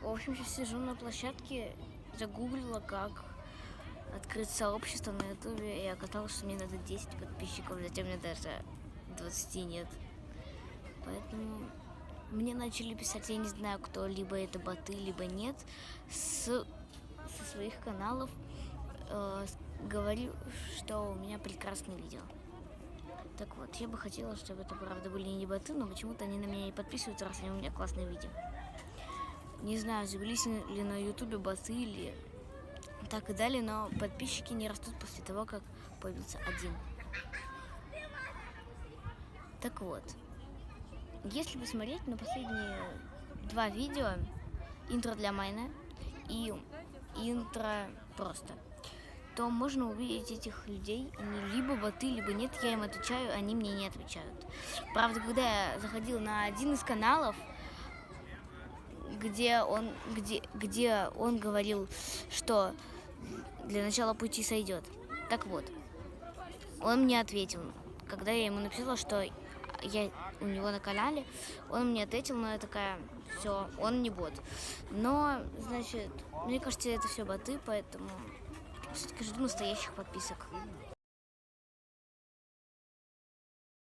В общем, сейчас сижу на площадке, загуглила, как открыть сообщество на ютубе, и оказалось, что мне надо 10 подписчиков, хотя у меня даже 20 нет. Поэтому мне начали писать, я не знаю, кто, либо это боты, либо нет, со своих каналов говорю, что у меня прекрасное видео. Так вот, я бы хотела, чтобы это правда были не боты, но почему-то они на меня не подписываются, раз у меня классное видео. Не знаю, завелись ли на ютубе боты или так и далее, но подписчики не растут после того, как появился один. Так вот, если посмотреть на последние 2 видео, интро для Майна и интро просто, то можно увидеть этих людей, они либо боты, либо нет, я им отвечаю, они мне не отвечают. Правда, когда я заходила на один из каналов, где он говорил, что для начала пути сойдет. Так вот, он мне ответил, когда я ему написала, что я у него на канале, он мне ответил, но я такая, все, он не бот. Но, значит, мне кажется, это все боты, поэтому все-таки жду настоящих подписок.